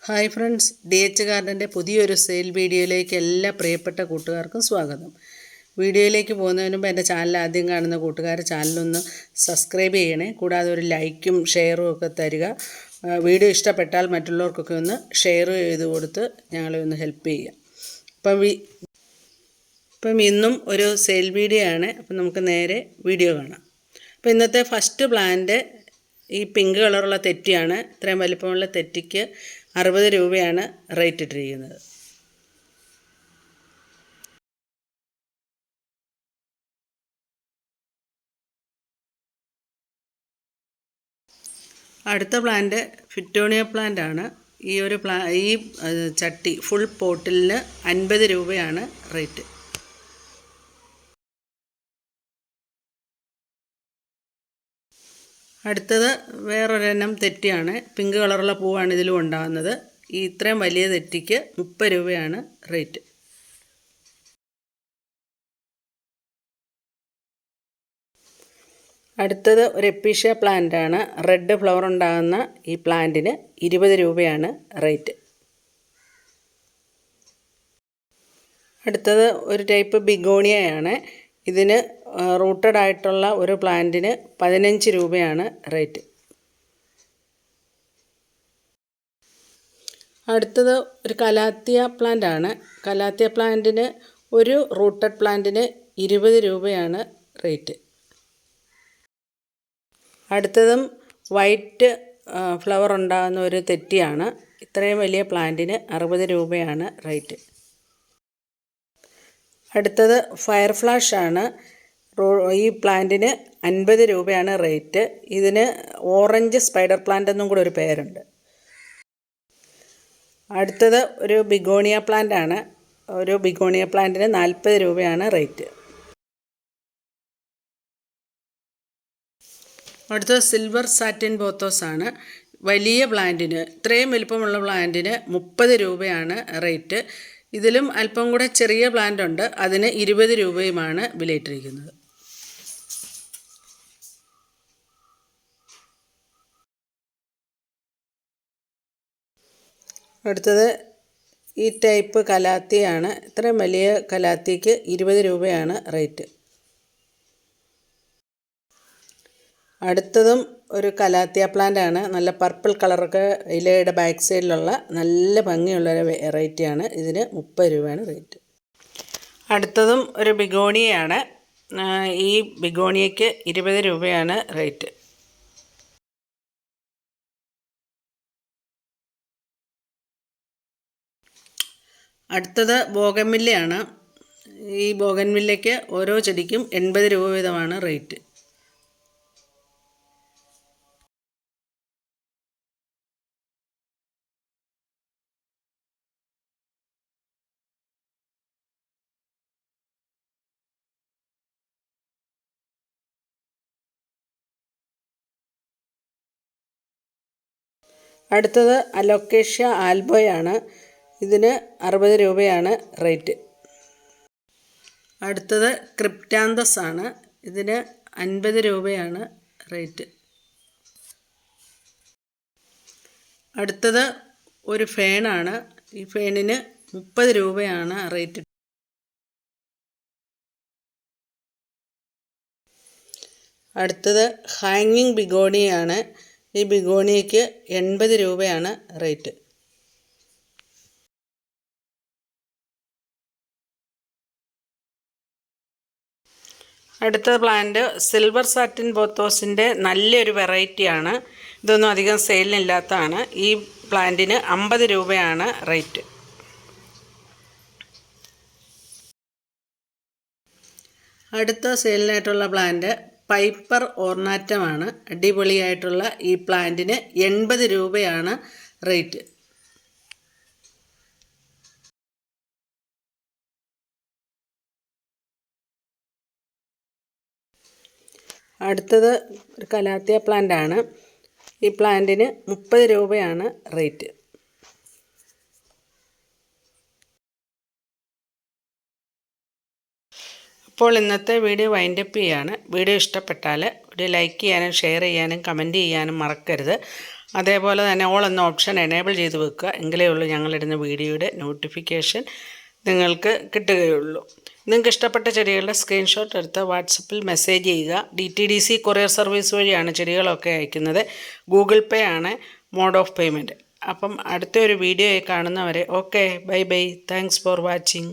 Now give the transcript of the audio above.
Hi friends, DH ഗാർഡൻ്റെ പുതിയൊരു sale വീഡിയോയിലേക്ക് എല്ലാ പ്രിയപ്പെട്ട കൂട്ടുകാർക്കും സ്വാഗതം. വീഡിയോയിലേക്ക് പോകുന്നതിന് മുമ്പ് എൻ്റെ ചാനൽ ആദ്യം കാണുന്ന കൂട്ടുകാർ ചാനലൊന്ന് സബ്സ്ക്രൈബ് ചെയ്യണേ. കൂടാതെ ഒരു ലൈക്കും ഷെയറും ഒക്കെ തരിക. വീഡിയോ ഇഷ്ടപ്പെട്ടാൽ മറ്റുള്ളവർക്കൊക്കെ ഒന്ന് ഷെയർ ചെയ്ത് കൊടുത്ത് ഞങ്ങളെ ഒന്ന് ഹെൽപ്പ് ചെയ്യുക. ഇപ്പം ഇന്നും ഒരു സെയിൽ വീഡിയോ ആണ്. അപ്പം നമുക്ക് നേരെ വീഡിയോ കാണാം. അപ്പോൾ ഇന്നത്തെ ഫസ്റ്റ് പ്ലാന്റ് ഈ പിങ്ക് കളറുള്ള തെറ്റിയാണ്. ഇത്രയും വലിപ്പമുള്ള തെറ്റിക്ക് 60 രൂപയാണ് റേറ്റ് ഇട്ടിരിക്കുന്നത്. അടുത്ത പ്ലാന്റ് ഫിറ്റോണിയ പ്ലാന്റ് ആണ്. ഈ ചട്ടി ഫുൾ പോട്ടിലിന് 50 രൂപയാണ് റേറ്റ്. അടുത്തത് വേറൊരെണ്ണം തെറ്റിയാണ്. പിങ്ക് കളറുള്ള പൂവാണ് ഇതിലും ഉണ്ടാകുന്നത്. ഇത്രയും വലിയ തെറ്റിക്ക് 30 രൂപയാണ് റേറ്റ്. അടുത്തത് ഒരു എപ്പീഷ്യ പ്ലാന്റ് ആണ്. റെഡ് ഫ്ലവർ ഉണ്ടാകുന്ന ഈ പ്ലാന്റിന് 20 രൂപയാണ് റേറ്റ്. അടുത്തത് ഒരു ടൈപ്പ് ബിഗോണിയയാണ്. ഇതിന് റൂട്ടഡ് ആയിട്ടുള്ള ഒരു പ്ലാന്റിന് 15 രൂപയാണ് റേറ്റ്. അടുത്തത് ഒരു കലാത്തിയ പ്ലാന്റ് ആണ്. കലാത്തിയ പ്ലാന്റിന് ഒരു റൂട്ടഡ് പ്ലാന്റിന് 20 രൂപയാണ് റേറ്റ്. അടുത്തതും വൈറ്റ് ഫ്ലവർ ഉണ്ടാകുന്ന ഒരു തെറ്റിയാണ്. ഇത്രയും വലിയ പ്ലാന്റിന് 60 രൂപയാണ് റേറ്റ്. അടുത്തത് ഫയർ ഫ്ലാഷ് ആണ്. ഈ പ്ലാന്റിന് 50 രൂപയാണ് റേറ്റ്. ഇതിന് ഓറഞ്ച് സ്പൈഡർ പ്ലാന്റ് എന്നും കൂടെ ഒരു പേരുണ്ട്. അടുത്തത് ഒരു ബിഗോണിയ പ്ലാന്റ് ആണ്. ഒരു ബിഗോണിയ പ്ലാന്റിന് 40 രൂപയാണ് റേറ്റ്. അടുത്തത് സിൽവർ സാറ്റിൻ ബോത്തോസ് ആണ്. വലിയ പ്ലാന്റിന്, ഇത്രയും വലിപ്പമുള്ള പ്ലാന്റിന് 30 രൂപയാണ് റേറ്റ്. ഇതിലും അല്പം കൂടെ ചെറിയ പ്ലാന്റ് ഉണ്ട്. അതിന് 20 രൂപയുമാണ് വിലയിട്ടിരിക്കുന്നത്. അടുത്തത് ഈ ടൈപ്പ് കലാത്തിയാണ്. ഇത്രയും വലിയ കലാത്തിക്ക് 20 രൂപയാണ് റേറ്റ്. അടുത്തതും ഒരു കലാത്തിയ പ്ലാന്റ് ആണ്. നല്ല പർപ്പിൾ കളറൊക്കെ ഇലയുടെ ബാക്ക് സൈഡിലുള്ള നല്ല ഭംഗിയുള്ളൊരു വെറൈറ്റിയാണ്. ഇതിന് 30 രൂപയാണ് റേറ്റ്. അടുത്തതും ഒരു ബിഗോണിയയാണ്. ഈ ബിഗോണിയയ്ക്ക് 20 രൂപയാണ് റേറ്റ്. അടുത്തത് ബോഗൻവില്ലയാണ്. ഈ ബോഗൻവില്ലയ്ക്ക് ഓരോ ചെടിക്കും 80 രൂപ വീതമാണ് റേറ്റ്. അടുത്തത് അലോക്കേഷ്യ ആൽബോയാണ്. ഇതിന് 60 രൂപയാണ് റേറ്റ്. അടുത്തത് ക്രിപ്റ്റാന്തസ് ആണ്. ഇതിന് 50 രൂപയാണ് റേറ്റ്. അടുത്തത് ഒരു ഫേണാണ്. ഈ ഫേണിന് 30 രൂപയാണ് റേറ്റ്. അടുത്തത് ഹാങ്ങിങ് ബിഗോണിയാണ്. ഈ ബിഗോണിയയ്ക്ക് 80 രൂപയാണ് റേറ്റ്. അടുത്ത പ്ലാന്റ് സിൽവർ സാറ്റിൻ ബോത്തോസിൻ്റെ നല്ലൊരു വെറൈറ്റിയാണ്. ഇതൊന്നും അധികം സെയിലിനില്ലാത്തതാണ്. ഈ പ്ലാന്റിന് 50 രൂപയാണ് റേറ്റ്. അടുത്ത സെയിലിനായിട്ടുള്ള പ്ലാന്റ് പൈപ്പർ ഓർണാറ്റമാണ്. അടിപൊളിയായിട്ടുള്ള ഈ പ്ലാന്റിന് 80 രൂപയാണ് റേറ്റ്. അടുത്തത് ഒരു കലാത്തിയ പ്ലാന്റ് ആണ്. ഈ പ്ലാന്റിന് 30 രൂപയാണ് റേറ്റ്. അപ്പോൾ ഇന്നത്തെ വീഡിയോ വൈൻഡപ്പ് ചെയ്യാണ്. വീഡിയോ ഇഷ്ടപ്പെട്ടാൽ ഒരു ലൈക്ക് ചെയ്യാനും ഷെയർ ചെയ്യാനും കമൻറ്റ് ചെയ്യാനും മറക്കരുത്. അതേപോലെ തന്നെ ഓൾ എന്ന ഓപ്ഷൻ എനേബിൾ ചെയ്ത് വെക്കുക. എങ്കിലേ ഉള്ളൂ ഞങ്ങളിടുന്ന വീഡിയോയുടെ നോട്ടിഫിക്കേഷൻ നിങ്ങൾക്ക് കിട്ടുകയുള്ളൂ. നിങ്ങൾക്ക് ഇഷ്ടപ്പെട്ട ചെടികളുടെ സ്ക്രീൻഷോട്ട് എടുത്ത് വാട്സപ്പിൽ മെസ്സേജ് ചെയ്യുക. DTDC കൊറിയർ സർവീസ് വഴിയാണ് ചെടികളൊക്കെ അയക്കുന്നത്. ഗൂഗിൾ പേ ആണ് മോഡ് ഓഫ് പേയ്മെൻറ്റ്. അപ്പം അടുത്തൊരു വീഡിയോയിൽ കാണുന്നവരെ okay, bye bye. Thanks for watching.